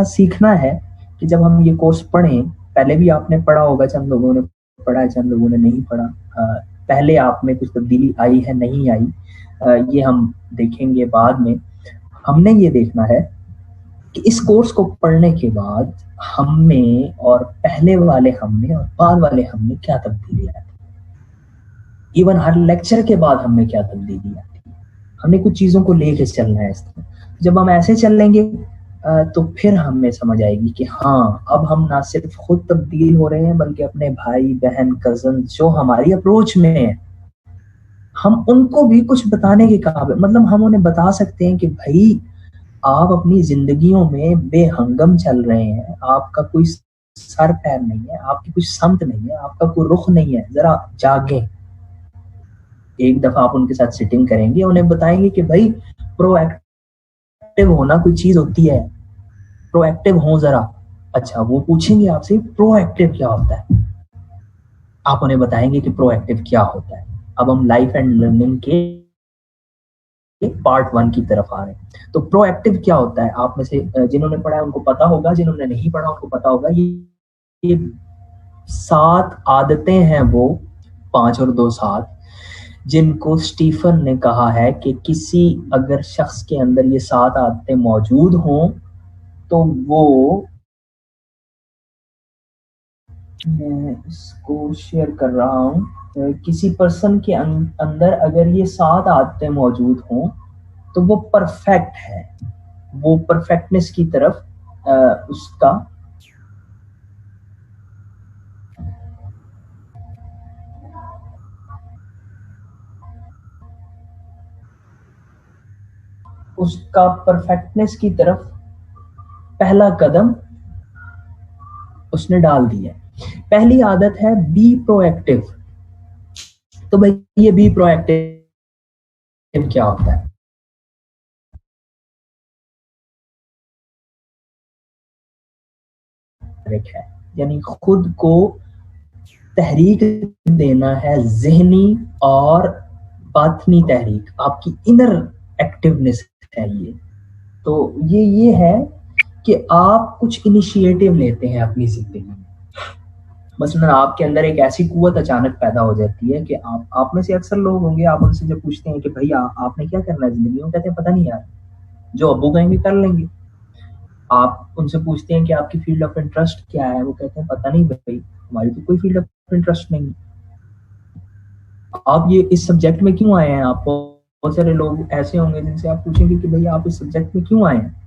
सीखना है कि जब हम ये कोर्स पढ़ें, पहले भी आपने पढ़ा होगा, चंद लोगों ने पढ़ा है, चंद लोगों ने नहीं पढ़ा, पहले आप में कुछ तब्दीली आई है नहीं आई, ये हम देखेंगे बाद में। हमने ये देखना है कि इस कोर्स को पढ़ने के बाद हम में और पहले वाले हम में और बाद वाले हम में क्या तब्दीली आती है। इवन हर लेक्चर के बाद हम में क्या तब्दीली आती है। हमने कुछ चीजों को लेके चलना है इस तरह। जब हम ऐसे चलेंगे तो फिर हमें समझ आएगी कि हाँ, अब हम ना सिर्फ खुद तब्दील हो रहे हैं बल्कि अपने भाई बहन कजन जो हमारी अप्रोच में है, हम उनको भी कुछ बताने के काबिल, मतलब हम उन्हें बता सकते हैं कि भाई आप अपनी जिंदगियों में बेहंगम चल रहे हैं, आपका कोई सर पैर नहीं है, आपकी कुछ समत नहीं है, आपका कोई रुख नहीं है, जरा जागे। एक दफा आप उनके साथ सिटिंग करेंगे, उन्हें बताएंगे कि भाई प्रोएक्टिव होना कोई चीज होती है, प्रोएक्टिव हो जरा। अच्छा, वो पूछेंगे आपसे प्रोएक्टिव क्या होता है, आप उन्हें बताएंगे कि प्रोएक्टिव क्या होता है। अब हम लाइफ एंड लर्निंग के पार्ट 1 की तरफ आ रहे हैं। तो प्रोएक्टिव क्या होता है, आप में से जिन्होंने पढ़ा है उनको पता होगा, जिन्होंने नहीं पढ़ा उनको पता होगा। ये 7 आदतें हैं, वो 5 और 2 7, जिनको स्टीफन ने कहा है कि किसी अगर शख्स के अंदर ये 7 आदतें मौजूद हों तो वो, मैं इसको शेयर कर रहा हूँ, किसी पर्सन के अंदर अगर ये 7 आदतें मौजूद हों तो वो परफेक्ट है, वो परफेक्टनेस की तरफ उसका परफेक्टनेस की तरफ पहला कदम उसने डाल दिया। पहली आदत है बी प्रोएक्टिव। तो भाई ये बी प्रोएक्टिव क्या होता है? है यानी खुद को तहरीक देना है, ज़हनी और बातनी तहरीक, आपकी इनर एक्टिवनेस है ये। तो ये है कि आप कुछ इनिशिएटिव लेते हैं अपनी जिंदगी में। मसलन आपके अंदर एक ऐसी कुव्वत अचानक पैदा हो जाती है कि आप में से अक्सर लोग होंगे, आप उनसे जब पूछते हैं कि भैया आपने क्या करना है जिंदगी में, कहते हैं पता नहीं यार, जो अब्बू कहेंगे कर लेंगे। आप उनसे पूछते हैं कि आपकी फील्ड ऑफ इंटरेस्ट क्या है, वो कहते हैं पता नहीं भाई, हमारी तो कोई फील्ड ऑफ इंटरेस्ट नहीं। आप ये इस सब्जेक्ट में क्यों आए हैं? आप बहुत सारे लोग ऐसे होंगे जिनसे आप पूछेंगे कि भाई आप इस सब्जेक्ट में क्यों आए हैं,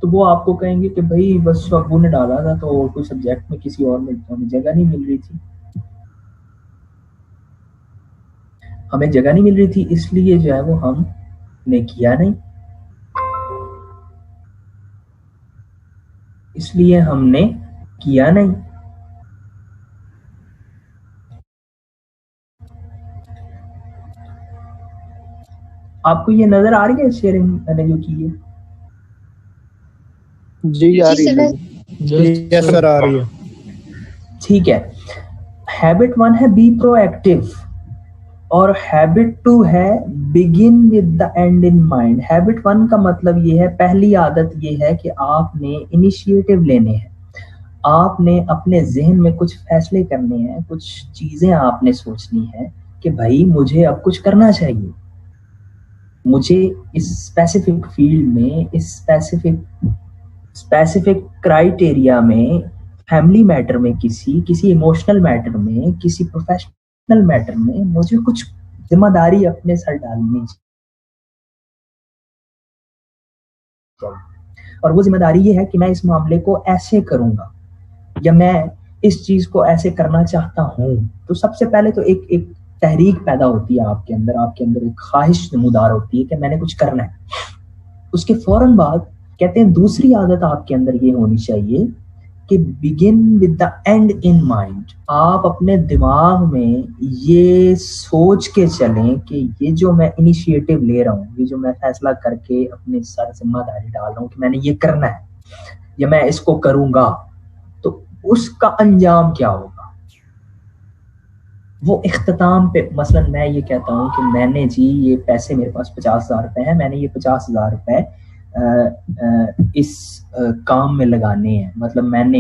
तो वो आपको कहेंगे कि भाई बस अब्बू ने डाला था तो कोई सब्जेक्ट में किसी और में हमें जगह नहीं मिल रही थी, हमें जगह नहीं मिल रही थी, इसलिए जो है वो हमने किया नहीं, इसलिए हमने किया नहीं। आपको ये नजर आ रही है शेयरिंग मैंने जो की है? जी आ रही है, जी सर आ रही है। ठीक है। हैबिट 1 है बी प्रोएक्टिव और हैबिट 2 है begin with the and in mind. Habit 1 का मतलब ये है, पहली आदत ये है कि आपने इनिशिएटिव लेने हैं, आपने अपने जहन में कुछ फैसले करने हैं, कुछ चीजें आपने सोचनी है कि भाई मुझे अब कुछ करना चाहिए, मुझे इस स्पेसिफिक फील्ड में, इस स्पेसिफिक क्राइटेरिया में, फैमिली मैटर में, किसी इमोशनल मैटर में, किसी प्रोफेशनल मैटर में मुझे कुछ जिम्मेदारी अपने सर डालनी चाहिए। और वो जिम्मेदारी ये है कि मैं इस मामले को ऐसे करूंगा या मैं इस चीज को ऐसे करना चाहता हूं। तो सबसे पहले तो एक तहरीक पैदा होती है आपके अंदर एक ख्वाहिश नमूदार होती है कि मैंने कुछ करना है। उसके फौरन बाद कहते हैं दूसरी आदत आपके अंदर ये होनी चाहिए कि begin with the and in mind. आप अपने दिमाग में ये सोच के चलें कि ये जो मैं इनिशिएटिव ले रहा हूँ, ये जो मैं फैसला करके अपने सर जिम्मेदारी डाल रहा हूँ कि मैंने ये करना है या मैं इसको करूंगा, तो उसका अंजाम क्या होगा, वो इख्तिताम पे। मसलन मैं ये कहता हूँ कि मैंने जी ये पैसे, मेरे पास 50,000 रुपए हैं, मैंने ये 50,000 रुपए इस काम में लगाने हैं, मतलब मैंने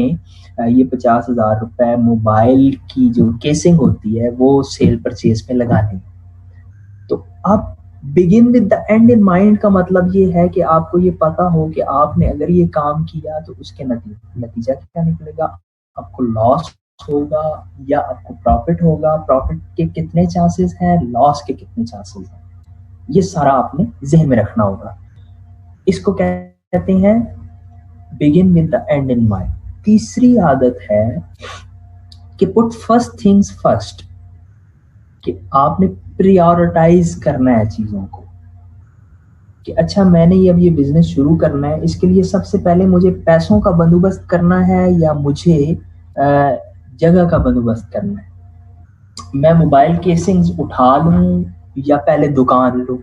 ये 50,000 रुपए मोबाइल की जो केसिंग होती है वो सेल परचेज में लगाने हैं। तो आप begin with the and in mind का मतलब ये है कि आपको ये पता हो कि आपने अगर ये काम किया तो उसके नतीजा क्या निकलेगा, आपको लॉस होगा या आपको प्रॉफिट होगा, प्रॉफिट के कितने चांसेस हैं, लॉस के कितने चांसेस हैं, ये सारा आपने जहन में रखना होगा। इसको कहते हैं begin with the and in mind. तीसरी आदत है कि पुट फर्स्ट थिंग्स फर्स्ट, कि आपने प्रायोरिटाइज करना है चीजों को, कि अच्छा मैंने ये बिजनेस शुरू करना है, इसके लिए सबसे पहले मुझे पैसों का बंदोबस्त करना है या मुझे जगह का बंदोबस्त करना है, मैं मोबाइल केसिंग्स उठा लूं या पहले दुकान लूं,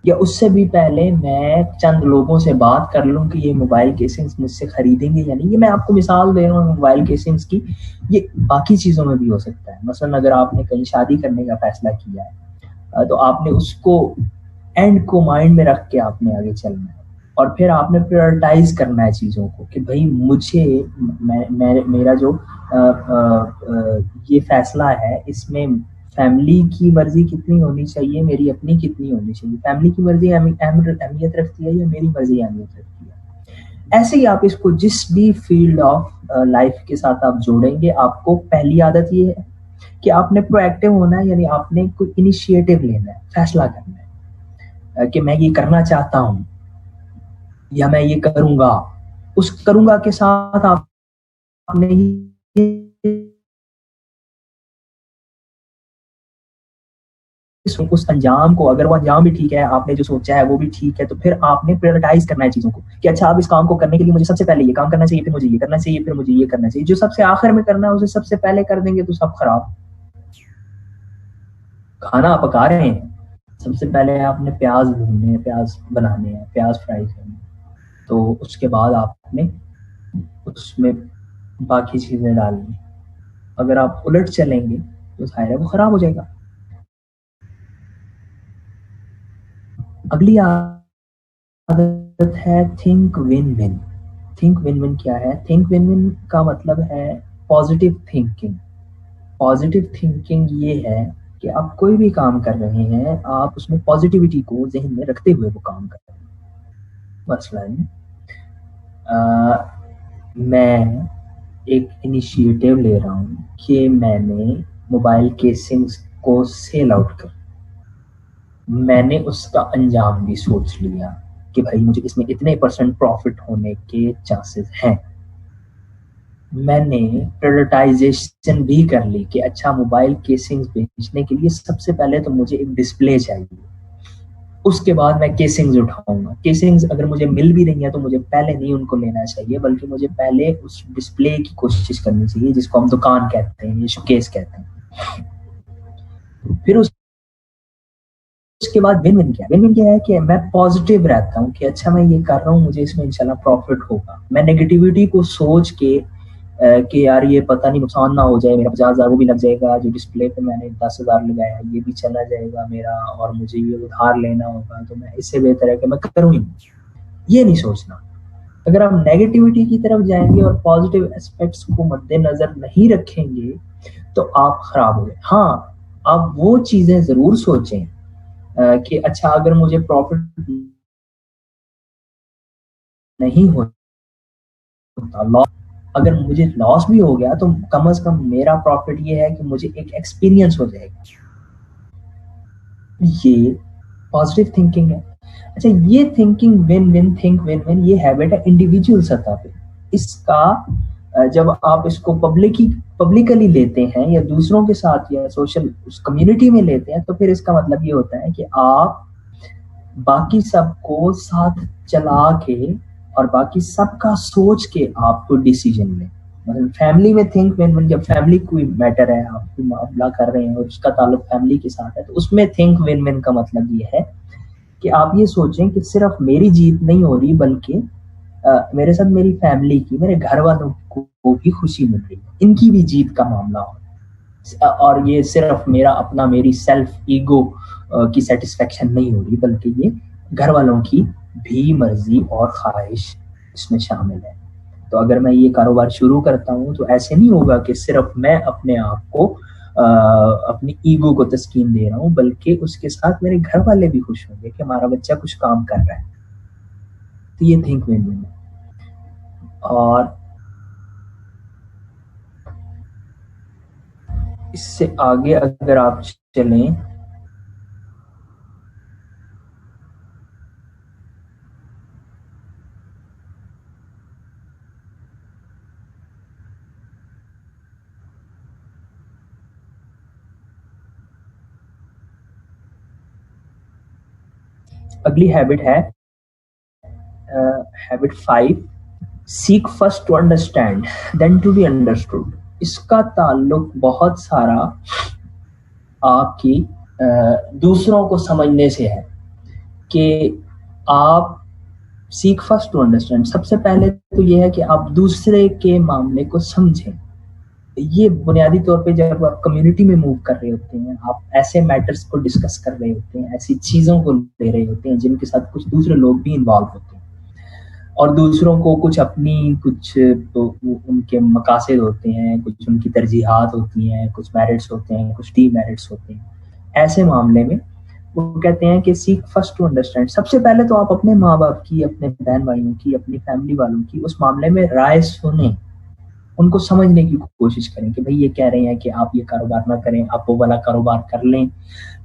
या उससे भी पहले मैं चंद लोगों से बात कर लूं कि ये मोबाइल केसिंग्स मुझसे खरीदेंगे या नहीं। ये मैं आपको मिसाल दे रहा हूँ मोबाइल केसिंग्स की, ये बाकी चीजों में भी हो सकता है। मसलन अगर आपने कहीं शादी करने का फैसला किया है तो आपने उसको एंड को माइंड में रख के आपने आगे चलना है, और फिर आपने प्रायोरिटाइज करना है चीजों को कि भाई मुझे मेरा जो ये फैसला है इसमें फैमिली की मर्जी कितनी होनी चाहिए, मेरी अपनी कितनी होनी चाहिए, फैमिली की मर्जी अहमियत रखती है या मेरी मर्जी अहमियत रखती है। ऐसे ही आप इसको जिस भी फील्ड ऑफ लाइफ के साथ आप जोड़ेंगे, आपको पहली आदत ये है कि आपने प्रोएक्टिव होना है, यानी आपने कोई इनिशिएटिव लेना है, फैसला करना है कि मैं ये करना चाहता हूं या मैं ये करूंगा। उस करूंगा के साथ आपने उस अंजाम को, अगर वो अंजाम भी ठीक है, आपने जो सोचा है वो भी ठीक है, तो फिर आपने प्रायोरिटाइज करना है चीजों को कि अच्छा अब इस काम को करने के लिए मुझे सबसे पहले ये काम करना चाहिए, फिर मुझे ये करना चाहिए, फिर मुझे ये करना चाहिए। जो सबसे आखिर में करना है उसे सबसे पहले कर देंगे तो सब खराब। खाना पका रहे हैं, सबसे पहले आपने प्याज भूनने हैं, प्याज बनाने हैं, प्याज फ्राई करने, तो उसके बाद आपने उसमें बाकी चीजें डालनी। अगर आप उलट चलेंगे तो जाहिर है वो खराब हो जाएगा। अगली आदत है think win win. Think win win क्या है? थिंक विन विन का मतलब है पॉजिटिव थिंकिंग। पॉजिटिव थिंकिंग ये है कि आप कोई भी काम कर रहे हैं, आप उसमें पॉजिटिविटी को जहन में रखते हुए वो काम कर रहे हैं। मसलन मैं एक इनिशिएटिव ले रहा हूँ कि मैंने मोबाइल केसिंग्स को सेल आउट कर, मैंने उसका अंजाम भी सोच लिया कि भाई मुझे इसमें इतने % प्रॉफिट होने के चांसेस हैं। मैंने प्रायोरिटाइजेशन भी कर ली कि अच्छा मोबाइल केसिंग्स बेचने के लिए सबसे पहले तो मुझे एक डिस्प्ले चाहिए, उसके बाद मैं केसिंग्स उठाऊंगा। केसिंग्स अगर मुझे मिल भी रही है तो मुझे पहले नहीं उनको लेना चाहिए, बल्कि मुझे पहले उस डिस्प्ले की कोशिश करनी चाहिए जिसको हम दुकान कहते हैं, ये शोकेस कहते हैं। फिर उसके बाद विन विन क्या है? विन विन क्या है कि मैं पॉजिटिव रहता हूँ कि अच्छा मैं ये कर रहा हूँ, मुझे इसमें इंशाल्लाह प्रॉफिट होगा। मैं नेगेटिविटी को सोच के कि यार ये पता नहीं नुकसान ना हो जाए, मेरा 50,000 वो भी लग जाएगा, जो डिस्प्ले पे मैंने 10,000 लगाया है ये भी चला जाएगा मेरा, और मुझे ये उधार लेना होगा, तो मैं इससे बेहतर है कि मैं करूँ ही, ये नहीं सोचना। अगर आप नेगेटिविटी की तरफ जाएंगे और पॉजिटिव एस्पेक्ट्स को मद्देनजर नहीं रखेंगे तो आप खराब हो गए। हाँ, आप वो चीजें जरूर सोचें कि अच्छा अगर मुझे प्रॉफिट नहीं होता, लॉस, अगर मुझे लॉस भी हो गया तो कम से कम मेरा प्रॉफिट ये है कि मुझे एक एक्सपीरियंस हो जाएगा। ये पॉजिटिव थिंकिंग है। अच्छा, ये thinking win win, think win win, ये हैबिट है इंडिविजुअल सतह पे। इसका जब आप इसको पब्लिकली लेते हैं या दूसरों के साथ या सोशल उस कम्युनिटी में लेते हैं, तो फिर इसका मतलब ये होता है कि आप बाकी सबको साथ चला के और बाकी सबका सोच के आपको डिसीजन लें। मतलब फैमिली में थिंक विन विन, जब फैमिली कोई मैटर है, आप मामला कर रहे हैं और उसका ताल्लुक फैमिली के साथ है, तो उसमें थिंक विन विन का मतलब ये है कि आप ये सोचें कि सिर्फ मेरी जीत नहीं हो रही, बल्कि मेरे साथ मेरी फैमिली की, मेरे घर वालों को भी खुशी मिल रही है, इनकी भी जीत का मामला हो। और ये सिर्फ मेरी सेल्फ ईगो की सेटिस्फेक्शन नहीं हो रही, बल्कि ये घर वालों की भी मर्जी और ख्वाहिश इसमें शामिल है। तो अगर मैं ये कारोबार शुरू करता हूँ तो ऐसे नहीं होगा कि सिर्फ मैं अपने आप को अपनी ईगो को तस्कीन दे रहा हूँ, बल्कि उसके साथ मेरे घर वाले भी खुश होंगे कि हमारा बच्चा कुछ काम कर रहा है। तो ये थिंक विन विन है। और इससे आगे अगर आप चलें, अगली हैबिट है habit 5, seek first to understand then to be understood. इसका ताल्लुक बहुत सारा आपकी दूसरों को समझने से है कि आप सीक फर्स्ट टू अंडरस्टैंड। सबसे पहले तो ये है कि आप दूसरे के मामले को समझें। ये बुनियादी तौर पे जब आप कम्युनिटी में मूव कर रहे होते हैं, आप ऐसे मैटर्स को डिस्कस कर रहे होते हैं, ऐसी चीज़ों को ले रहे होते हैं जिनके साथ कुछ दूसरे लोग भी इन्वॉल्व होते हैं, और दूसरों को कुछ अपनी कुछ तो उनके मकासद होते हैं, कुछ उनकी तरजीहात होती हैं, कुछ मेरिट्स होते हैं, कुछ डीमेरिट्स होते हैं। ऐसे मामले में वो कहते हैं कि सीक फर्स्ट टू अंडरस्टैंड। सबसे पहले तो आप अपने माँ बाप की, अपने बहन भाइयों की, अपनी फैमिली वालों की उस मामले में राय सुने, उनको समझने की कोशिश करें कि भाई ये कह रहे हैं कि आप ये कारोबार ना करें, आप वो वाला कारोबार कर लें,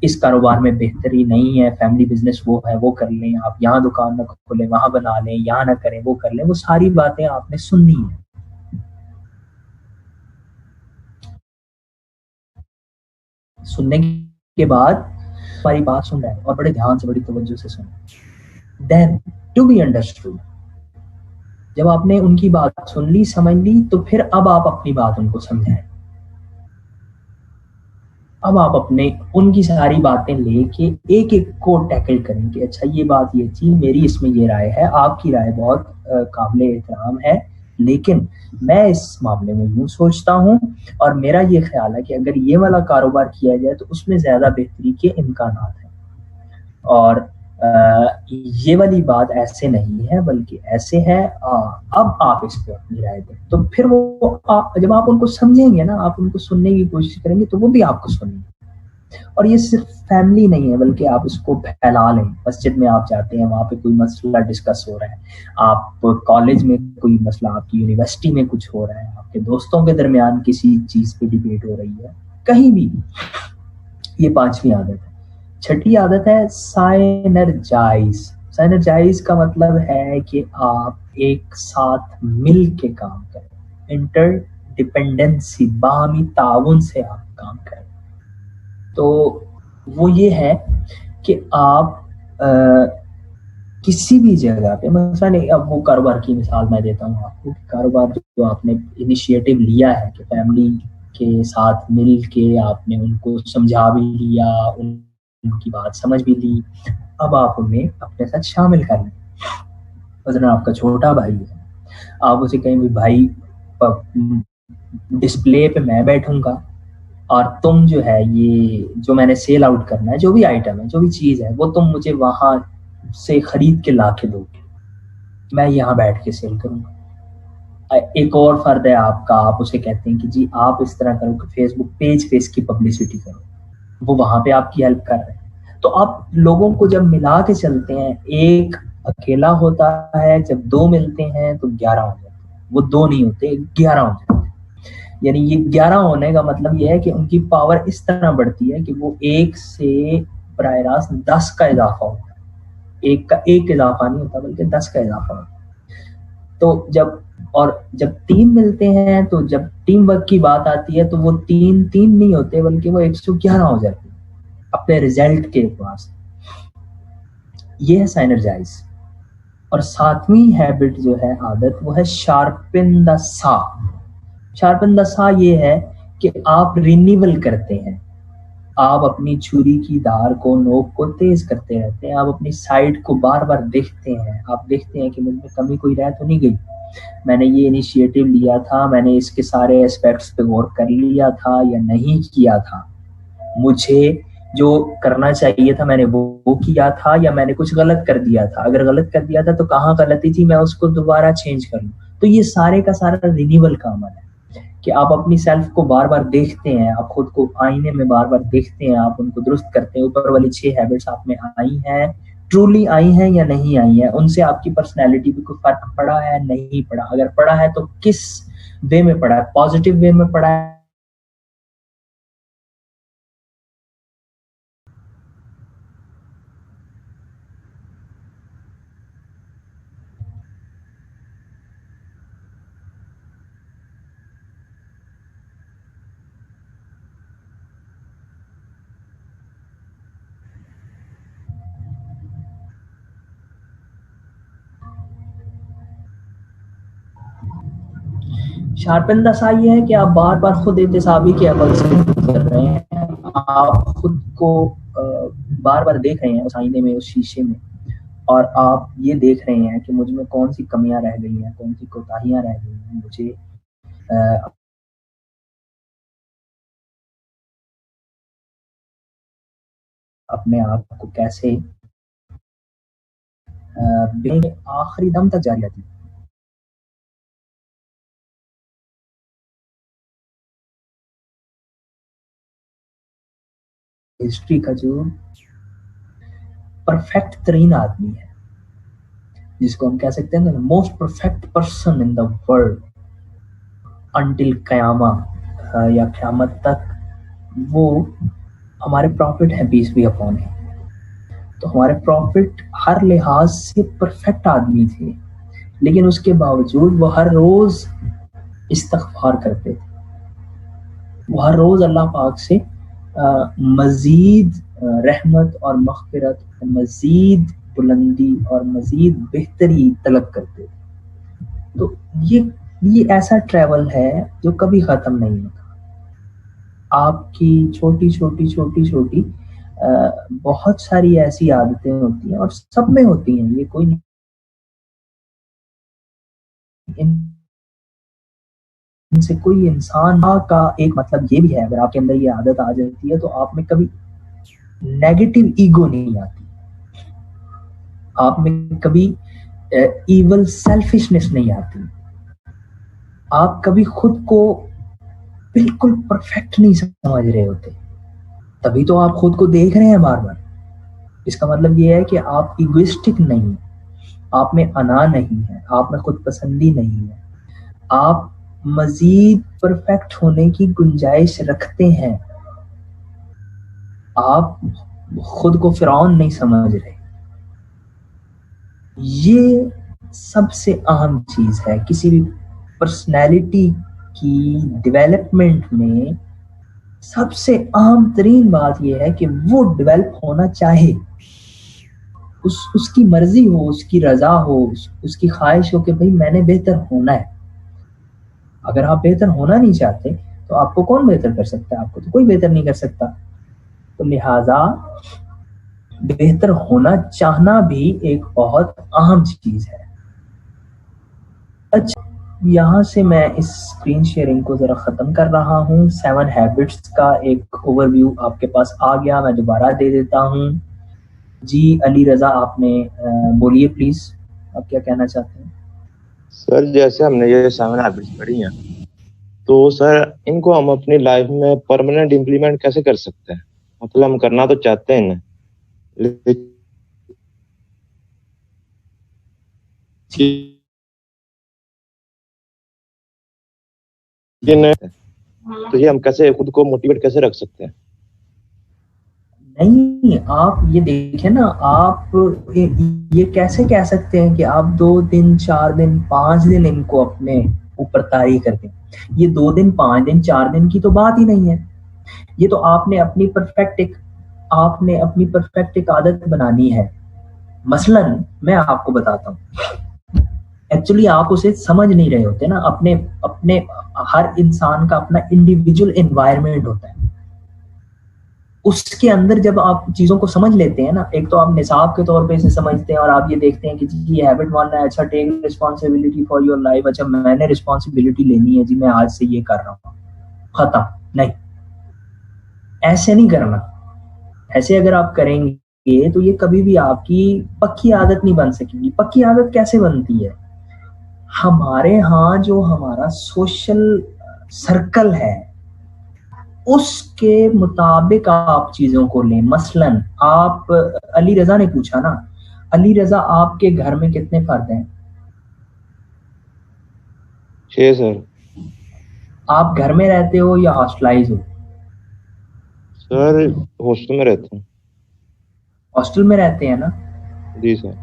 इस कारोबार में बेहतरी नहीं है, फैमिली बिजनेस वो है वो कर लें, आप यहाँ दुकान ना खोलें वहां बना लें, यहाँ ना करें वो कर लें। वो सारी बातें आपने सुननी है। सुनने के बाद हमारी बात सुन रहे हैं और बड़े ध्यान से, बड़ी तवज्जो से सुने। Then to be understood. जब आपने उनकी बात सुन ली, समझ ली, तो फिर अब आप अपनी बात उनको समझाएं। अब आप अपने उनकी सारी बातें लेके एक एक को टैकल करें कि अच्छा ये बात ये थी, मेरी इसमें ये राय है, आपकी राय बहुत काबिल एहतराम है, लेकिन मैं इस मामले में यूं सोचता हूं और मेरा ये ख्याल है कि अगर ये वाला कारोबार किया जाए तो उसमें ज्यादा बेहतरी के इम्कानात हैं, और ये वाली बात ऐसे नहीं है बल्कि ऐसे है। अब आप इस पे अपनी राय दें। तो फिर वो जब आप उनको समझेंगे ना, आप उनको सुनने की कोशिश करेंगे तो वो भी आपको सुनेंगे। और ये सिर्फ फैमिली नहीं है बल्कि आप इसको फैला लें। मस्जिद में आप जाते हैं, वहां पे कोई मसला डिस्कस हो रहा है, आप कॉलेज में कोई मसला, आपकी यूनिवर्सिटी में कुछ हो रहा है, आपके दोस्तों के दरमियान किसी चीज पे डिबेट हो रही है, कहीं भी। ये 5वीं आदत है। छठी आदत है साइनर्जाइज। साइनर्जाइज का मतलब है कि आप एक साथ मिल के काम करें, इंटरडिपेंडेंसी, बाहमी ताउन से आप काम करें। तो वो ये है कि आप किसी भी जगह पे, मसलन अब वो कारोबार की मिसाल मैं देता हूँ आपको, कारोबार जो आपने इनिशिएटिव लिया है कि फैमिली के साथ मिल के आपने उनको समझा भी लिया, उनकी बात समझ भी ली, अब आप उन्हें अपने साथ शामिल कर लें। मसलन आपका छोटा भाई है, आप उसे कहें भी भाई डिस्प्ले पे मैं बैठूंगा और तुम जो है ये जो मैंने सेल आउट करना है, जो भी आइटम है, जो भी चीज है, वो तुम मुझे वहां से खरीद के ला के दोगे, मैं यहाँ बैठ के सेल करूंगा। एक और फर्द है आपका, आप उसे कहते हैं कि जी आप इस तरह करो कि फेसबुक पेज पे इसकी पब्लिसिटी करो, वो वहां पे आपकी हेल्प कर रहे हैं। तो आप लोगों को जब मिला के चलते हैं, एक अकेला होता है, जब 2 मिलते हैं तो 11 हो जाते हैं, वो 2 नहीं होते, 11 हो जाते हैं। यानी ये 11 होने का मतलब ये है कि उनकी पावर इस तरह बढ़ती है कि वो 1 से बराह रास्त 10 का इजाफा होता है। 1 का 1 इजाफा नहीं होता बल्कि 10 का इजाफा होता है। तो जब 3 मिलते हैं, तो जब टीम वर्क की बात आती है तो वो 3 नहीं होते बल्कि वो 111 हो जाते हैं अपने रिजल्ट के पास। ये है साइनर्जाइज। और 7वीं हैबिट जो है, आदत, वो है शार्पन द सा। शार्पन द सा ये है कि आप रिन्यूअल करते हैं, आप अपनी छुरी की धार को, नोक को तेज करते रहते हैं, आप अपनी साइड को बार बार देखते हैं, आप देखते हैं कि मुझमें कमी कोई रह तो नहीं गई, मैंने ये इनिशिएटिव लिया था, मैंने इसके सारे एस्पेक्ट्स पे गौर कर लिया था या नहीं किया था, मुझे जो करना चाहिए था मैंने वो किया था, या मैंने कुछ गलत कर दिया था, अगर गलत कर दिया था तो कहाँ गलती थी, मैं उसको दोबारा चेंज कर लूँ। तो ये सारे का सारा रिन्यूअल का अमल है कि आप अपनी सेल्फ को बार बार देखते हैं, आप खुद को आईने में बार बार देखते हैं, आप उनको दुरुस्त करते हैं। ऊपर वाली 6 हैबिट्स आप में आई हैं, ट्रूली आई हैं या नहीं आई हैं, उनसे आपकी पर्सनैलिटी पे कोई फर्क पड़ा है नहीं पड़ा, अगर पड़ा है तो किस वे में पड़ा है, पॉजिटिव वे में पड़ा है। शार्पन द सा ये है कि आप बार बार खुद एहतसाबी के अमल से कर रहे हैं, आप खुद को बार बार देख रहे हैं उस आईने में, उस शीशे में, और आप ये देख रहे हैं कि मुझ में कौन सी कमियां रह गई हैं, कौन सी कोताहियां रह गई हैं, मुझे अपने आप को कैसे आखिरी दम तक जारी रहती है। हिस्ट्री का जो परफेक्ट तरीन आदमी है, जिसको हम कह सकते हैं most perfect person in the world until कयामा, या क़यामत तक, वो हमारे प्रॉफिट है, पीस बी अपॉन हिम। तो हमारे प्रॉफिट हर लिहाज से परफेक्ट आदमी थे, लेकिन उसके बावजूद वो हर रोज इस्तग़फ़ार करते थे, वो हर रोज अल्लाह पाक से मजीद रहमत और मग़फ़िरत, मजीद बुलंदी और मजीद बेहतरी तलब करते थे। तो ये ऐसा ट्रैवल है जो कभी ख़त्म नहीं होता। आपकी छोटी छोटी छोटी छोटी बहुत सारी ऐसी आदतें होती हैं, और सब में होती हैं, ये कोई नहीं, इनसे कोई इंसान का एक मतलब ये भी है, अगर आपके अंदर ये आदत आ जाती है तो आप में कभी नेगेटिव ईगो नहीं आती, आप में कभी इवल सेल्फिशनेस नहीं आती, आप कभी खुद को बिल्कुल परफेक्ट नहीं समझ रहे होते, तभी तो आप खुद को देख रहे हैं बार बार। इसका मतलब ये है कि आप इगोइस्टिक नहीं है, आप में अना नहीं है, आप में खुद पसंदी नहीं है, आप मजीद परफेक्ट होने की गुंजाइश रखते हैं, आप खुद को फिरौन नहीं समझ रहे। ये सबसे अहम चीज है किसी भी पर्सनैलिटी की डेवलपमेंट में। सबसे अहम तरीन बात यह है कि वो डेवलप होना चाहे, उसकी मर्जी हो, उसकी रजा हो, उसकी ख्वाहिश हो कि भाई मैंने बेहतर होना है। अगर आप बेहतर होना नहीं चाहते तो आपको कौन बेहतर कर सकता है? आपको तो कोई बेहतर नहीं कर सकता। तो लिहाजा बेहतर होना चाहना भी एक बहुत अहम चीज है। अच्छा, यहाँ से मैं इस स्क्रीन शेयरिंग को जरा खत्म कर रहा हूँ। 7 हैबिट्स का एक ओवरव्यू आपके पास आ गया, मैं दोबारा दे देता हूँ। जी अली रजा, आपने बोलिए प्लीज, आप क्या कहना चाहते हैं? सर जैसे हमने ये 7 हैबिट्स पढ़ी हैं, तो सर इनको हम अपनी लाइफ में परमानेंट इम्प्लीमेंट कैसे कर सकते हैं? मतलब हम करना तो चाहते हैं ना, तो ये हम कैसे खुद को मोटिवेट कैसे रख सकते हैं? नहीं, आप ये देखें ना, आप ये कैसे कह सकते हैं कि आप 2 दिन 4 दिन 5 दिन इनको अपने ऊपर तारी करते हैं? ये 2 दिन 5 दिन 4 दिन की तो बात ही नहीं है। ये तो आपने अपनी परफेक्ट एक आदत बनानी है। मसलन मैं आपको बताता हूँ, एक्चुअली आप उसे समझ नहीं रहे होते ना। अपने हर इंसान का अपना इंडिविजुअल एनवायरनमेंट होता है, उसके अंदर जब आप चीजों को समझ लेते हैं ना, एक तो आप निसाब के तौर पे इसे समझते हैं और आप ये देखते हैं कि जी ये हैबिट मानना है, अच्छा take responsibility for your life, अच्छा मैंने रिस्पॉन्सिबिलिटी लेनी है जी, मैं आज से ये कर रहा हूँ, खत्म। नहीं, ऐसे नहीं करना। ऐसे अगर आप करेंगे तो ये कभी भी आपकी पक्की आदत नहीं बन सकेगी। पक्की आदत कैसे बनती है? हमारे यहाँ जो हमारा सोशल सर्कल है उसके मुताबिक आप चीजों को लें। मसलन आप, अली रजा ने पूछा ना, अली रजा आपके घर में कितने फर्द हैं? 6 सर। आप घर में रहते हो या हॉस्टलाइज हो? सर हॉस्टल में रहते हैं। हॉस्टल में रहते हैं ना? जी सर।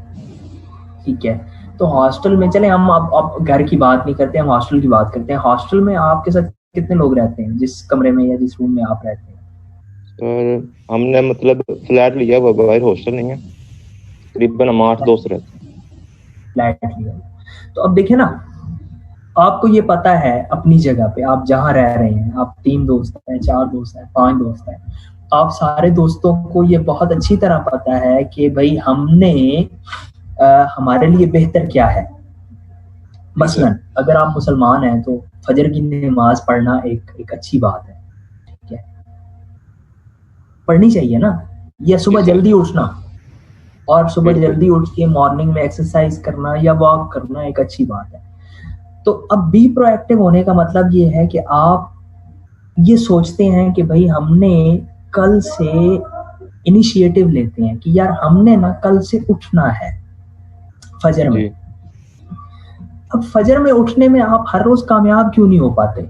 ठीक है, तो हॉस्टल में चले हम अब घर की बात नहीं करते, हम हॉस्टल की बात करते हैं। हॉस्टल में आपके साथ कितने लोग रहते हैं, जिस कमरे में या जिस रूम में आप रहते हैं? सर हमने मतलब फ्लैट लिया हुआ, बाहर हॉस्टल नहीं है। करीबन हम 8 दोस्त रहते हैं। फ्लैट लिया। तो अब देखिए ना, आपको ये पता है अपनी जगह पे आप जहाँ रह रहे हैं, आप 3 दोस्त हैं, 4 दोस्त हैं, 5 दोस्त हैं, आप सारे दोस्तों को ये बहुत अच्छी तरह पता है कि भाई हमने हमारे लिए बेहतर क्या है। मसलन अगर आप मुसलमान हैं तो फजर की नमाज पढ़ना एक अच्छी बात है, ठीक है, पढ़नी चाहिए ना। या सुबह जल्दी उठना, और सुबह जल्दी उठ के मॉर्निंग में एक्सरसाइज करना या वॉक करना एक अच्छी बात है। तो अब बी प्रोएक्टिव होने का मतलब ये है कि आप ये सोचते हैं कि भाई हमने कल से इनिशिएटिव लेते हैं कि यार हमने ना कल से उठना है फजर में। अब फजर में उठने में आप हर रोज कामयाब क्यों नहीं हो पाते?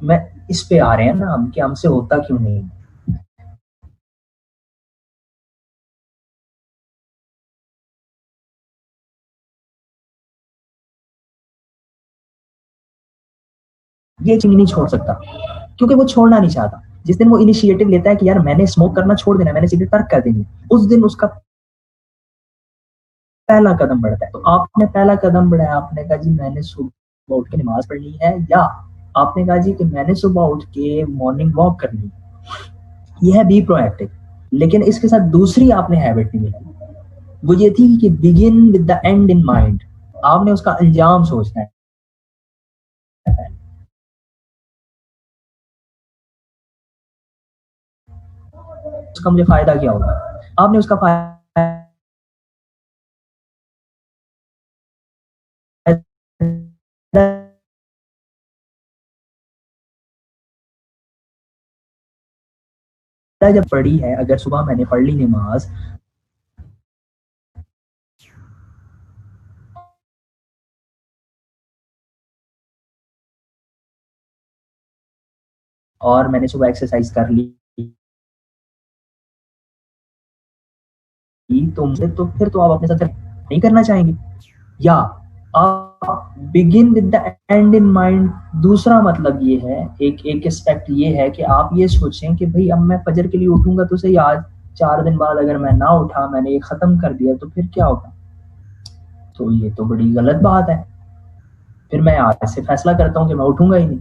मैं इस पे आ रहे हैं ना हम कि हमसे होता क्यों नहीं। ये चीज नहीं छोड़ सकता क्योंकि वो छोड़ना नहीं चाहता। जिस दिन वो इनिशिएटिव लेता है कि यार मैंने स्मोक करना छोड़ देना, मैंने सिगरेट तर्क कर देनी, उस दिन उसका पहला कदम बढ़ता है। तो आपने पहला कदम बढ़ाया, आपने कहा जी मैंने सुबह उठ के नमाज पढ़नी है, या आपने कहा जी कि मैंने सुबह उठ के मॉर्निंग वॉक करनी है। यह है बी प्रोएक्टिव। लेकिन इसके साथ दूसरी आपने हैबिट नहीं मिलाई, वो ये थी कि begin with the and in mind. आपने उसका अंजाम सोचना है। उसका मुझे फायदा क्या होगा? आपने उसका फायदा जब पढ़ी है, अगर सुबह मैंने पढ़ ली नमाज और मैंने सुबह एक्सरसाइज कर ली तो फिर तो आप अपने साथ नहीं करना चाहेंगे। या आप begin with the and in mind. दूसरा मतलब ये है, एक एस्पेक्ट ये है कि आप ये सोचें कि भाई अब मैं फजर के लिए उठूंगा तो सही, आज 4 दिन बाद अगर मैं ना उठा, मैंने ये खत्म कर दिया तो फिर क्या होगा? तो ये तो बड़ी गलत बात है। फिर मैं आज से फैसला करता हूं कि मैं उठूंगा ही नहीं।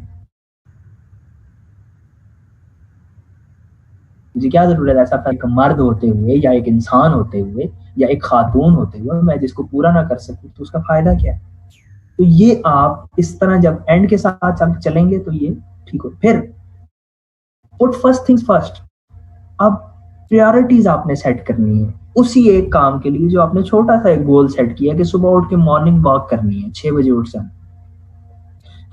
मुझे क्या जरूरत है ऐसा एक मर्द होते हुए या एक इंसान होते हुए या एक खातून होते हुए मैं जिसको पूरा ना कर सकूं, तो उसका फायदा क्या है? तो ये आप इस तरह जब एंड के साथ चलेंगे तो ये ठीक हो। फिर पुट फर्स्ट थिंग्स फर्स्ट। अब प्रायोरिटीज आपने सेट करनी है उसी एक काम के लिए जो आपने छोटा सा एक गोल सेट किया कि सुबह उठ के मॉर्निंग वॉक करनी है, 6 बजे उठ जाना।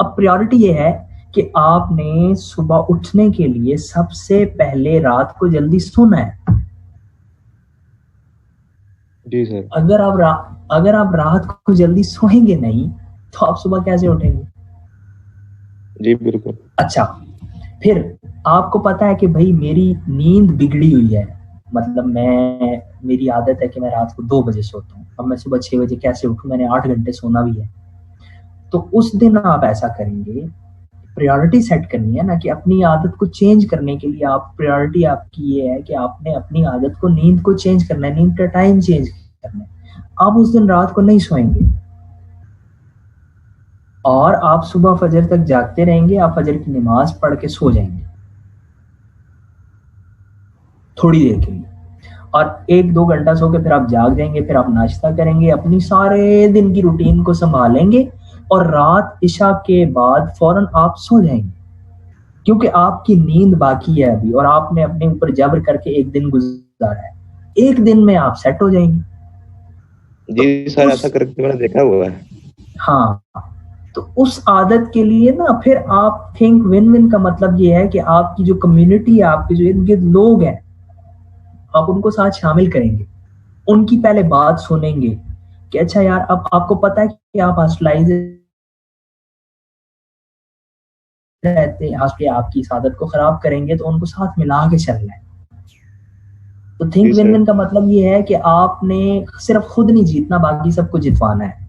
अब प्रायोरिटी ये है कि आपने सुबह उठने के लिए सबसे पहले रात को जल्दी सोना है। जी सर। अगर आप रात को जल्दी सोएंगे नहीं तो आप सुबह कैसे उठेंगे? जी बिल्कुल। अच्छा, फिर आपको पता है कि भाई मेरी नींद बिगड़ी हुई है, मतलब मेरी आदत है कि मैं रात को 2 बजे सोता हूँ, अब मैं सुबह 6 बजे कैसे उठूं? मैंने 8 घंटे सोना भी है। तो उस दिन आप ऐसा करेंगे, प्रायोरिटी सेट करनी है ना कि अपनी आदत को चेंज करने के लिए आप प्रायोरिटी आपकी ये है कि आपने अपनी आदत को, नींद को चेंज करना है, नींद का टाइम चेंज करना है। आप उस दिन रात को नहीं सोएंगे और आप सुबह फजर तक जागते रहेंगे, आप फजर की नमाज पढ़ के सो जाएंगे थोड़ी देर के लिए, और 1-2 घंटा सो के फिर आप जाग जाएंगे, फिर आप नाश्ता करेंगे, अपनी सारे दिन की रूटीन को संभालेंगे और रात इशा के बाद फौरन आप सो जाएंगे, क्योंकि आपकी नींद बाकी है अभी और आपने अपने ऊपर जबर करके एक दिन गुजार रहा है, एक दिन में आप सेट हो जाएंगे। जी सर, ऐसा करके मैंने देखा हुआ है। हाँ, तो उस आदत के लिए ना फिर आप थिंक विन विन का मतलब ये है कि आपकी जो कम्युनिटी है, आपके जो इर्द गिर्द लोग हैं, आप उनको साथ शामिल करेंगे, उनकी पहले बात सुनेंगे कि अच्छा यार, अब आपको पता है कि आप हॉस्टलाइज रहते हैं, आपकी इस आदत को खराब करेंगे, तो उनको साथ मिला के चलना है। तो थिंक जी विन सर। विन का मतलब ये है कि आपने सिर्फ खुद नहीं जीतना, बाकी सबको जितवाना है।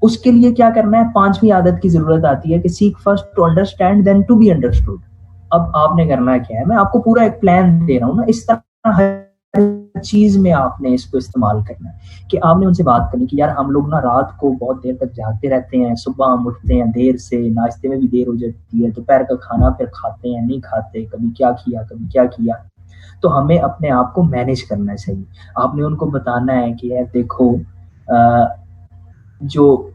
उसके लिए क्या करना है, पांचवी आदत की जरूरत आती है कि seek first to understand then to be understood. अब आपने करना क्या है, मैं आपको पूरा एक प्लान दे रहा हूँ ना, इस तरह हर चीज में आपने इसको इस्तेमाल करना है कि आपने उनसे बात करनी कि यार हम लोग ना रात को बहुत देर तक जागते रहते हैं, सुबह हम उठते हैं देर से, नाश्ते में भी देर हो जाती है, दोपहर का खाना फिर खाते हैं नहीं खाते, कभी क्या किया कभी क्या किया। तो हमें अपने आप को मैनेज करना चाहिए। आपने उनको बताना है कि यार देखो, जो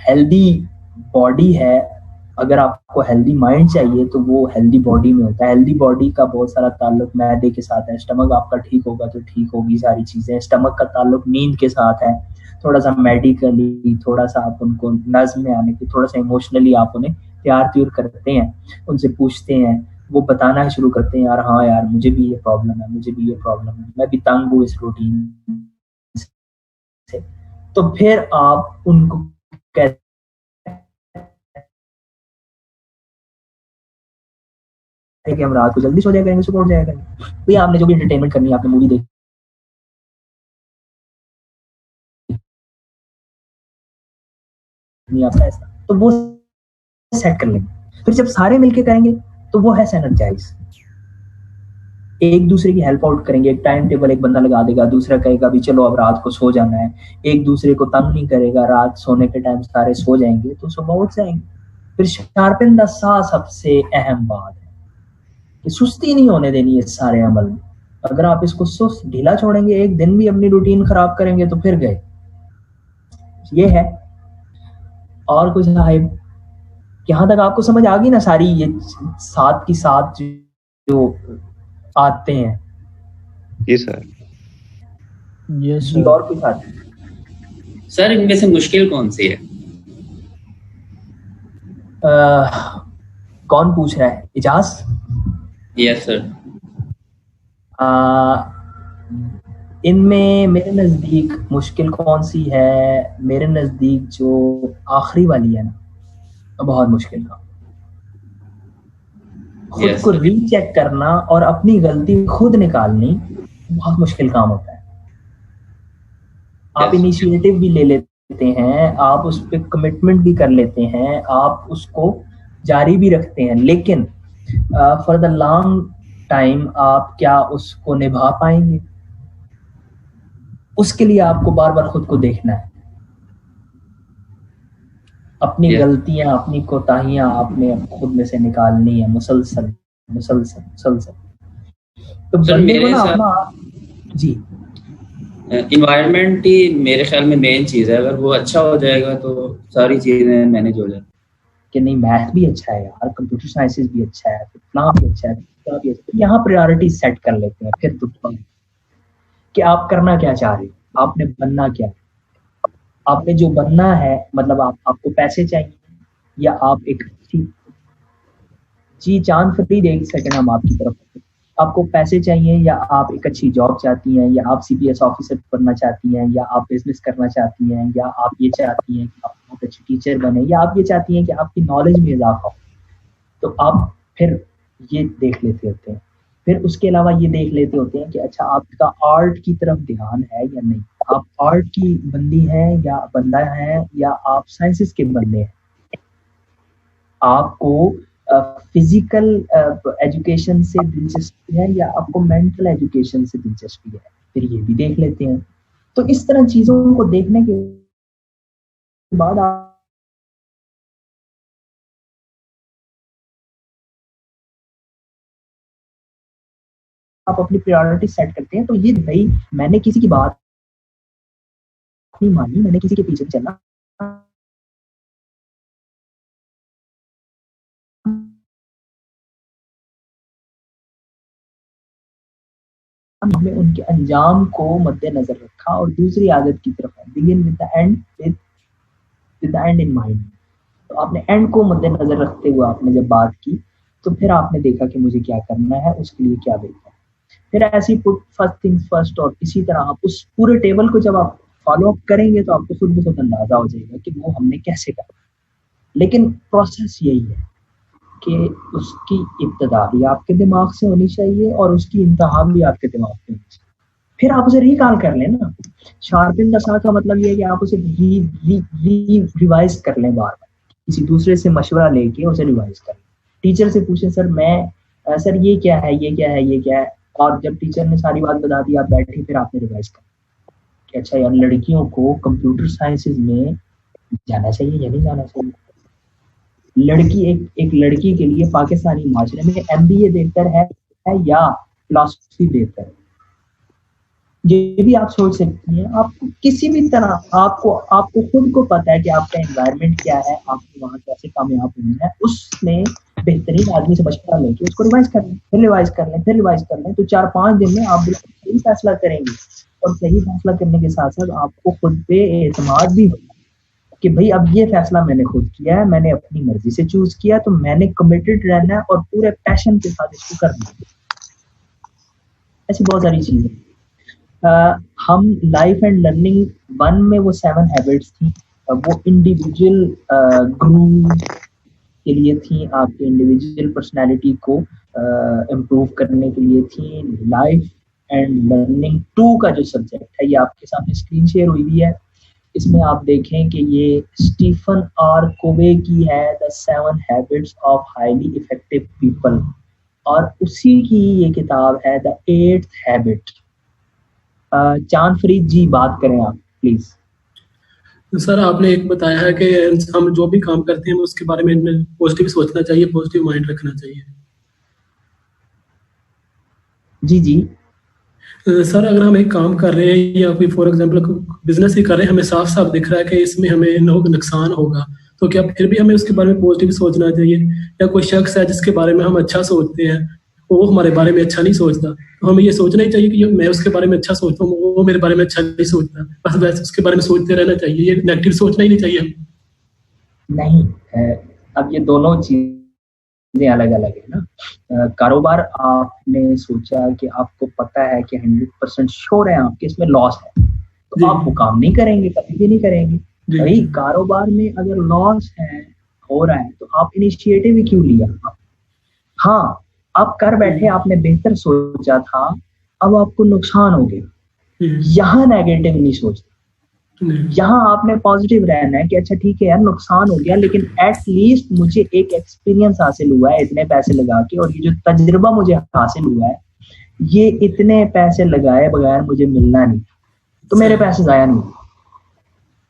हेल्दी बॉडी है, अगर आपको हेल्दी माइंड चाहिए तो वो हेल्दी बॉडी में होता है। हेल्दी बॉडी का बहुत सारा ताल्लुक मैदे के साथ है, स्टमक आपका ठीक होगा तो ठीक होगी सारी चीजें। स्टमक का ताल्लुक नींद के साथ है, थोड़ा सा मेडिकली, थोड़ा सा आप उनको नज्म में आने की, थोड़ा सा इमोशनली आप उन्हें तैयार त्यूर करते हैं, उनसे पूछते हैं, वो बताना शुरू करते हैं यार हाँ यार मुझे भी ये प्रॉब्लम है, मुझे भी ये प्रॉब्लम है, मैं भी तंग हूँ इस रूटीन से। तो फिर आप उनको कहते हैं कि हम रात को जल्दी सो जाया करेंगे, सुबह उठ जाया करेंगे। भैया आपने जो भी एंटरटेनमेंट करनी है, आपने मूवी देखनी, आपका ऐसा, तो वो सेट कर लेंगे। फिर जब सारे मिलके करेंगे तो वो है सैनर्जाइज। एक दूसरे की हेल्प आउट करेंगे, एक टाइम टेबल एक बंदा लगा देगा, दूसरा कहेगा भी चलो अब रात को सो जाना है, एक दूसरे को तंग नहीं करेगा, रात सोने के टाइम सारे सो जाएंगे तो सुबह उठ जाएंगे। फिर शार्पन द सा सबसे अहम बात है कि सुस्ती नहीं होने देनी है इस सारे अमल में। अगर आप इसको सुस्त ढीला छोड़ेंगे, एक दिन भी अपनी रूटीन खराब करेंगे तो फिर गए। ये है। और कुछ साहिब, यहाँ तक आपको समझ आ गई ना सारी ये सात की सात जो आते हैं? जी सर। यस जी, सर। और कुछ आते हैं? सर इनमें से मुश्किल कौन सी है? कौन पूछ रहा है? इजाज? Yes sir. इनमें मेरे नज़दीक मुश्किल कौन सी है? मेरे नज़दीक जो आखिरी वाली है ना, बहुत मुश्किल काम। खुद यस को सर। रीचेक करना और अपनी गलती खुद निकालनी बहुत मुश्किल काम होता है। आप यस। इनिशिएटिव भी ले लेते हैं, आप उस पर कमिटमेंट भी कर लेते हैं, आप उसको जारी भी रखते हैं, लेकिन फॉर द लॉन्ग टाइम आप क्या उसको निभा पाएंगे? उसके लिए आपको बार बार खुद को देखना है। अपनी यस। गलतियां, अपनी कोताहियां आपने खुद में से निकालनी है, मुसलसल मुसलसल मुसलसल। तो सर बंदे को मेरे ना साथ अपना, जी, इन्वायरमेंट ही मेरे ख्याल में मेन चीज़ है। अगर वो अच्छा हो जाएगा तो सारी चीज़ें मैनेज हो जाएगी। कि नहीं मैथ भी अच्छा है यार, कंप्यूटर साइंसेस भी अच्छा है, इतना भी अच्छा है, इतना भी अच्छा है, यहाँ प्रायोरिटी सेट कर लेते हैं। फिर तो कि आप करना क्या चाह रहे हो, आपने बनना क्या है। आपने जो बनना है, मतलब आपको पैसे चाहिए या आप एक अच्छी, जी चांद फरीद एक सेकंड हम आपकी तरफ, आपको पैसे चाहिए या आप एक अच्छी जॉब चाहती हैं, या आप सीपीएस ऑफिसर बनना चाहती हैं, या आप बिजनेस करना चाहती हैं, या आप ये चाहती हैं कि आप बहुत अच्छी टीचर बने, या आप ये चाहती हैं कि आपकी नॉलेज में इजाफा हो, तो आप फिर ये देख लेते होते हैं। फिर उसके अलावा ये देख लेते होते हैं कि अच्छा आपका आर्ट की तरफ ध्यान है या नहीं, आप आर्ट की बंदी हैं या बंदा है, या आप साइंसेस के बंदे हैं, आपको फिजिकल एजुकेशन से दिलचस्पी है या आपको मेंटल एजुकेशन से दिलचस्पी है, फिर ये भी देख लेते हैं। तो इस तरह चीजों को देखने के बाद आप अपनी प्रायोरिटी सेट करते हैं। तो ये भाई मैंने किसी की बात नहीं मानी, मैंने किसी के पीछे चलना हमने उनके अंजाम को मद्देनजर रखा और दूसरी आदत की तरफ है, begin with the end, with the and in mind. तो आपने एंड को मद्देनजर रखते हुए आपने जब बात की तो फिर आपने देखा कि मुझे क्या करना है, उसके लिए क्या बेहतर है। फिर ऐसे ही पुट फर्स्ट थिंग्स फर्स्ट, और इसी तरह आप उस पूरे टेबल को जब आप फॉलो अप करेंगे तो आपको खुद ब खुद अंदाजा हो जाएगा कि वो हमने कैसे करा। लेकिन प्रोसेस यही है कि उसकी इब्तदा भी आपके दिमाग से होनी चाहिए और उसकी इंतहा भी आपके दिमाग में होनी चाहिए। फिर आप उसे रिकॉल कर लें ना। शार्पिन द सा का मतलब ये है कि आप उसे रिवाइज कर लें, बार बार किसी दूसरे से मशवरा लेके उसे रिवाइज कर लें। टीचर से पूछें, सर ये क्या है, ये क्या है, ये क्या है, और जब टीचर ने सारी बात बता दी आप बैठे, फिर आपने रिवाइज कर कि अच्छा यार लड़कियों को कंप्यूटर साइंसेज में जाना चाहिए या नहीं जाना चाहिए। लड़की एक लड़की के लिए पाकिस्तानी माशरे में MBA बेहतर है या फिलॉसफी बेहतर है, ये भी आप सोच सकती हैं। आपको किसी भी तरह आपको खुद को पता है कि आपका एनवायरनमेंट क्या है, आपको वहाँ कैसे कामयाब होना है, उसमें बेहतरीन आदमी से मशवरा लेके उसको रिवाइज कर लें, फिर रिवाइज कर लें, फिर रिवाइज कर लें। तो 4-5 दिन में आप बिल्कुल सही फैसला करेंगे, और सही फैसला करने के साथ साथ आपको खुद पे एतमाद भी होगा कि भाई अब ये फैसला मैंने खुद किया है, मैंने अपनी मर्जी से चूज किया, तो मैंने कमिटेड रहना है और पूरे पैशन के साथ इसको करना है। ऐसी बहुत सारी चीजें हम लाइफ एंड लर्निंग 1 में वो 7 हैबिट्स थी, वो इंडिविजुअल ग्रू के लिए थी, आपके इंडिविजुअल पर्सनालिटी को इम्प्रूव करने के लिए थी। लाइफ एंड लर्निंग 2 का जो सब्जेक्ट है, ये आपके सामने स्क्रीन शेयर हुई भी है। इसमें आप देखें कि ये स्टीफन आर कोवे की है, the 7 habits of highly effective people, और उसी की ये किताब है द 8th हैबिट। चांद फरीद जी बात करें आप प्लीज। सर आपने एक बताया है कि हम जो भी काम करते हैं उसके बारे में पॉजिटिव सोचना चाहिए, पॉजिटिव माइंड रखना चाहिए। जी सर अगर हम एक काम कर रहे हैं या कोई फॉर एग्जांपल बिजनेस ही कर रहे हैं, हमें साफ साफ दिख रहा है कि इसमें हमें नुकसान होगा, तो क्या फिर भी हमें उसके बारे में पॉजिटिव सोचना चाहिए? या कोई शख्स है जिसके बारे में हम अच्छा सोचते हैं वो हमारे बारे में अच्छा नहीं सोचता, तो हमें ये सोचना ही चाहिए कि मैं उसके बारे में अच्छा सोचता हूँ, वो मेरे बारे में अच्छा नहीं सोचता, बस वैसे उसके बारे में सोचते रहना चाहिए, ये नेगेटिव सोचना ही नहीं चाहिए। नहीं, अब ये दोनों चीजें अलग अलग है ना। कारोबार आपने सोचा कि आपको पता है कि 100% श्योर है आपके इसमें लॉस है, तो आप वो काम नहीं करेंगे, कभी भी नहीं करेंगे। भाई कारोबार में अगर लॉस है, हो रहा है, तो आप इनिशिएटिव ही क्यों लिया? हाँ, आप कर बैठे, आपने बेहतर सोचा था, अब आपको नुकसान हो गया, यहाँ नेगेटिव नहीं सोचना, यहाँ आपने पॉजिटिव रहना है कि अच्छा ठीक है यार नुकसान हो गया, लेकिन एट लीस्ट मुझे एक एक्सपीरियंस हासिल हुआ है इतने पैसे लगा के, और ये जो तजुर्बा मुझे हासिल हुआ है ये इतने पैसे लगाए बगैर मुझे मिलना नहीं, तो मेरे पैसे जाया नहीं।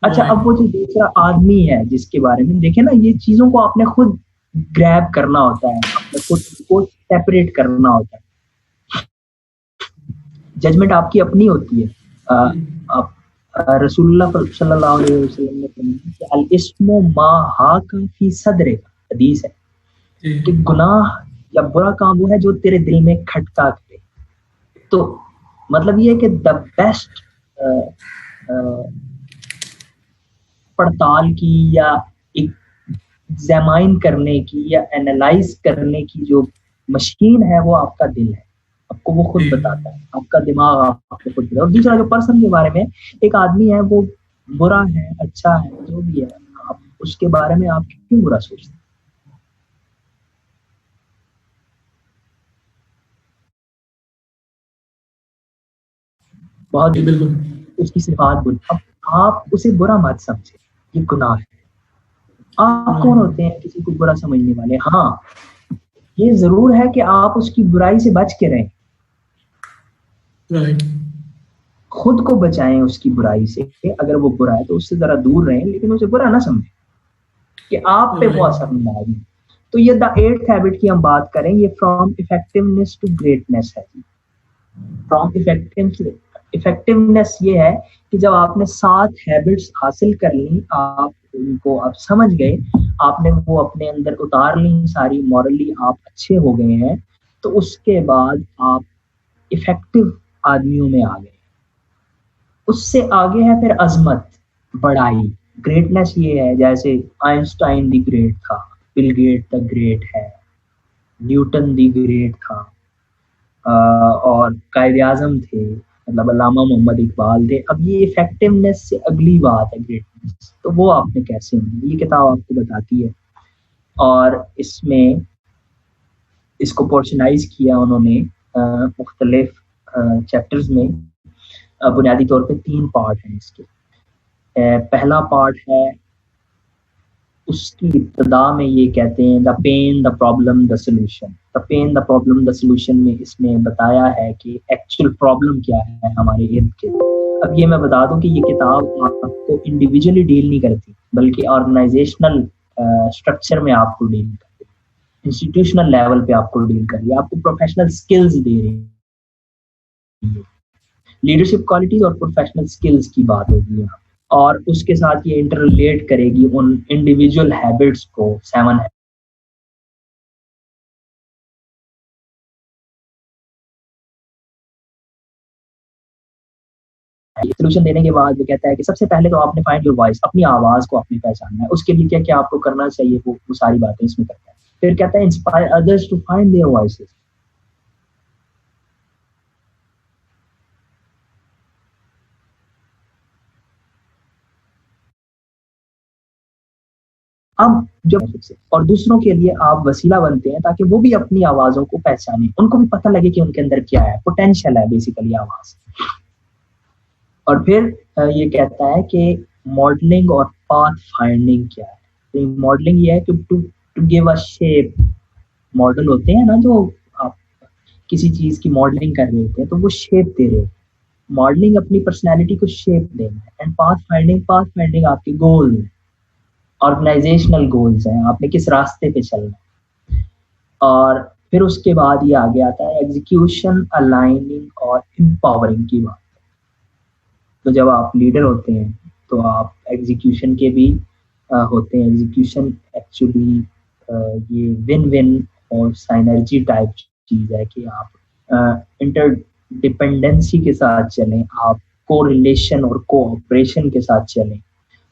अच्छा, अब वो जो दूसरा आदमी है जिसके बारे में देखे ना, ये चीजों को आपने खुद ग्रैब करना होता है, आपने खुद को सेपरेट करना होता है। जजमेंट आपकी अपनी होती है। रसूलुल्लाह सल्लल्लाहु अलैहि वसल्लम ने फरमाया कि अल इस्मु मा हाका फी सदरे, हदीस है कि गुनाह या बुरा काम वो है जो तेरे दिल में खटका करे। तो मतलब ये है कि द बेस्ट पड़ताल की या एग्जामाइन करने की या एनालाइज करने की जो मशीन है वो आपका दिल है, आपको वो खुद बताता है, आपका दिमाग आपको खुद बताता है। और दूसरा जो पर्सन के बारे में, एक आदमी है वो बुरा है, अच्छा है, जो भी है, आप उसके बारे में आप क्यों बुरा सोचते हैं? बहुत बिल्कुल उसकी सिफात बुरी, अब आप उसे बुरा मत समझे, ये गुनाह है। आप कौन होते हैं किसी को बुरा समझने वाले? हाँ, ये जरूर है कि आप उसकी बुराई से बच के रहें, खुद को बचाएं उसकी बुराई से। अगर वो बुरा है तो उससे जरा दूर रहें, लेकिन उसे बुरा ना समझें कि आप पे वो असर नहीं आएगी। तो ये द 8th हैबिट की हम बात करें, ये फ्रॉम इफेक्टिवनेस टू ग्रेटनेस है। फ्रॉम इफेक्टिवनेस ये है कि जब आपने 7 हैबिट्स हासिल कर ली, आप उनको आप समझ गए, आपने वो अपने अंदर उतार ली सारी, मॉरली आप अच्छे हो गए हैं, तो उसके बाद आप इफेक्टिव आदमियों में आ गए। उससे आगे है फिर अजमत, बड़ाई, ग्रेटनेस ये है जैसे आइंस्टाइन द ग्रेट था, बिल गेट द ग्रेट है, न्यूटन द ग्रेट था, और कायदे आजम थे, मतलब अल्लामा मोहम्मद इकबाल थे। अब ये इफेक्टिवनेस से अगली बात है ग्रेटनेस, तो वो आपने कैसे होनी, ये किताब आपको बताती है। और इसमें इसको पोर्शनाइज किया उन्होंने मुख्तलिफ चैप्टर्स में। बुनियादी तौर पे 3 पार्ट हैं इसके। पहला पार्ट है, उसकी इब्तदा में ये कहते हैं the pain the problem the solution. The pain the problem the solution में इसने बताया है कि एक्चुअल प्रॉब्लम क्या है हमारे इर्द गिर्द। अब ये मैं बता दूं कि ये किताब आपको इंडिविजुअली डील नहीं करती, बल्कि ऑर्गेनाइजेशनल स्ट्रक्चर में आपको डील करती है, इंस्टीट्यूशनल लेवल पे आपको डील कर रही है, आपको प्रोफेशनल स्किल्स दे रही है। लीडरशिप क्वालिटीज और प्रोफेशनल स्किल्स की बात होगी यहाँ, और उसके साथ ये इंटररिलेट करेगी उन इंडिविजुअल हैबिट्स को, 7 सोल्यूशन देने के बाद वो कहता है कि सबसे पहले तो आपने फाइंड योर वॉइस, अपनी आवाज को आपने पहचानना है, उसके लिए क्या क्या आपको करना चाहिए वो सारी बातें इसमें करता है। फिर कहता है inspire others to find their voices. अब जब और दूसरों के लिए आप वसीला बनते हैं ताकि वो भी अपनी आवाजों को पहचानें, उनको भी पता लगे कि उनके अंदर क्या है, पोटेंशियल है बेसिकली आवाज। और फिर ये कहता है कि मॉडलिंग और पाथ फाइंडिंग क्या है। तो मॉडलिंग ये है कि to give a shape. Model होते हैं ना जो आप किसी चीज की मॉडलिंग कर रहे होते हैं, तो वो शेप दे रहे हैं। मॉडलिंग अपनी पर्सनैलिटी को शेप देना है। एंड पाथ फाइंडिंग आपके गोल है, ऑर्गेनाइजेशनल गोल्स हैं, आपने किस रास्ते पे चलना है। और फिर उसके बाद ये आगे आता है एग्जीक्यूशन, अलाइनिंग और एम्पावरिंग की बात। तो जब आप लीडर होते हैं तो आप एग्जीक्यूशन के भी होते हैं। एग्जीक्यूशन एक्चुअली ये विन विन और साइनर्जी टाइप चीज है कि आप इंटरडिपेंडेंसी के साथ चलें, आप कोरिलेशन और कोऑपरेशन के साथ चलें।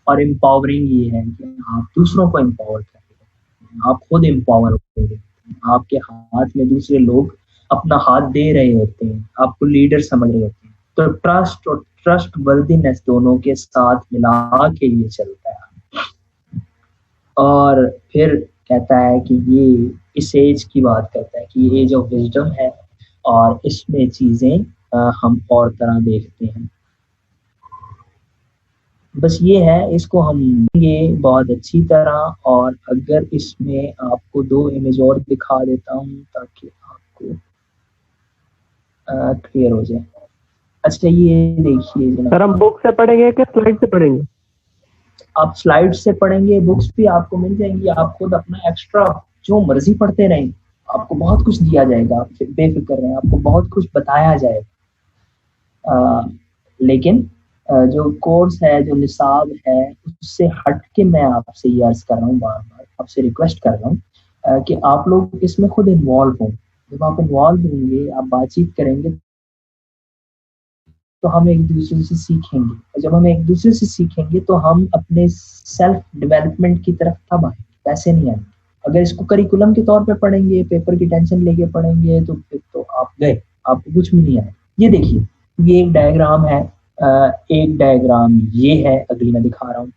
और एम्पावरिंग ये है कि आप दूसरों को एम्पावर करें, आप खुद एम्पावर होते हैं, आपके हाथ में दूसरे लोग अपना हाथ दे रहे होते हैं, आपको लीडर समझ रहे होते हैं। तो ट्रस्ट और ट्रस्ट वर्दीनेस दोनों के साथ मिला के ये चलता है। और फिर कहता है कि ये इस एज की बात करता है कि ये एज ऑफ विजडम है और इसमें चीजें हम और तरह देखते हैं। बस ये है, इसको हम ये बहुत अच्छी तरह। और अगर इसमें आपको 2 इमेज और दिखा देता हूँ ताकि आपको क्लियर हो जाए। अच्छा ये देखिए सर, हम बुक से पढ़ेंगे कि स्लाइड से पढ़ेंगे? आप स्लाइड से पढ़ेंगे, बुक्स भी आपको मिल जाएंगी, आप खुद अपना एक्स्ट्रा जो मर्जी पढ़ते रहें, आपको बहुत कुछ दिया जाएगा, आप बेफिक्र रहें, आपको बहुत कुछ बताया जाएगा। लेकिन जो कोर्स है, जो निसाब है, उससे हट के मैं आपसे ये अर्ज कर रहा हूँ, बार बार आपसे रिक्वेस्ट कर रहा हूँ कि आप लोग इसमें खुद इन्वॉल्व हों। जब आप इन्वॉल्व होंगे, आप बातचीत करेंगे, तो हम एक दूसरे से सीखेंगे, और जब हम एक दूसरे से सीखेंगे तो हम अपने सेल्फ डेवलपमेंट की तरफ तब आएंगे, वैसे नहीं आएंगे। अगर इसको करिकुलम के तौर पे पढ़ेंगे, पेपर की टेंशन लेके पढ़ेंगे, तो फिर तो आप गए, आपको कुछ भी नहीं आए। ये देखिए, ये एक डायग्राम है, एक डायग्राम ये है, अगली मैं दिखा रहा हूँ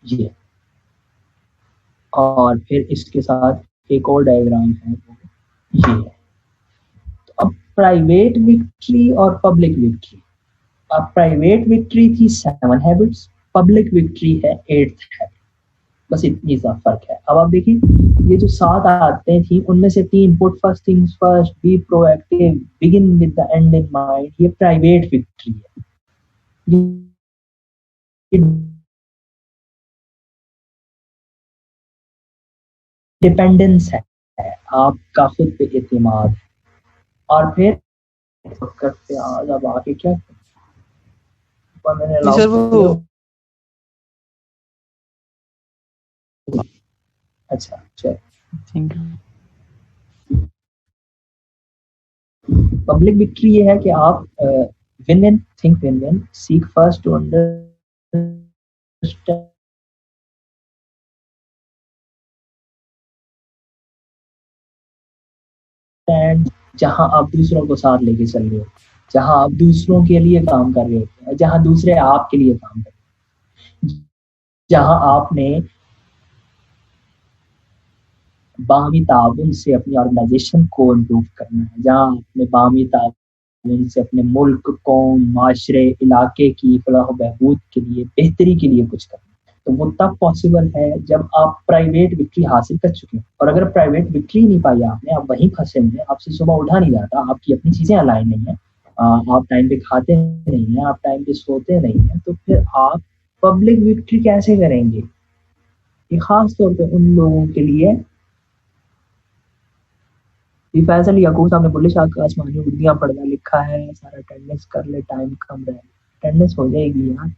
ये, और फिर इसके साथ एक और डायग्राम है ये है। तो अब प्राइवेट विक्ट्री और पब्लिक विक्ट्री। अब प्राइवेट विक्ट्री थी 7 हैबिट्स, पब्लिक विक्ट्री है 8th हैबिट, बस इतनी सा फर्क है। अब आप देखिए, ये जो 7 आते थी उनमें से 3, put first things first, be proactive, begin with the and in mind, ये प्राइवेट विक्ट्री है। डिपेंडेंस है, आपका खुद पे एतमाद है। और फिर करते अब आगे क्या सर वो अच्छा चल, थैंक यू। पब्लिक विक्ट्री ये है कि आप win win, think win win, seek first to understand, जहां आप दूसरों को साथ लेके चल रहे हो, जहां आप दूसरों के लिए काम कर रहे होते हैं, जहां दूसरे आपके लिए काम कर रहे हैं, जहां आपने बाहमी ताउन से अपनी ऑर्गेनाइजेशन को इम्प्रूव करना है, जहाँ आपने बाहमी ताउन से अपने मुल्क, कौम, माशरे, इलाके की फलाह बहबूद के लिए, बेहतरी के लिए कुछ करना है। तो वो तब पॉसिबल है जब आप प्राइवेट विक्ट्री हासिल कर चुके हैं। और अगर प्राइवेट विक्ट्री नहीं पाई आपने, आप वहीं फंसे हुए हैं, आपसे सुबह उठा नहीं जाता, आपकी अपनी चीज़ें अलाइन नहीं है, आप टाइम पे खाते नहीं हैं, आप टाइम पे सोते नहीं हैं, तो फिर आप पब्लिक विक्ट्री कैसे करेंगे? ये खास तौर पे उन लोगों के लिए फैसल याकूब साहब ने बोले शाह आसमानी उर्दियाँ पढ़ना लिखा है, सारा अटेंडेंस कर ले, टाइम कम रहे, अटेंडेंस हो जाएगी यार।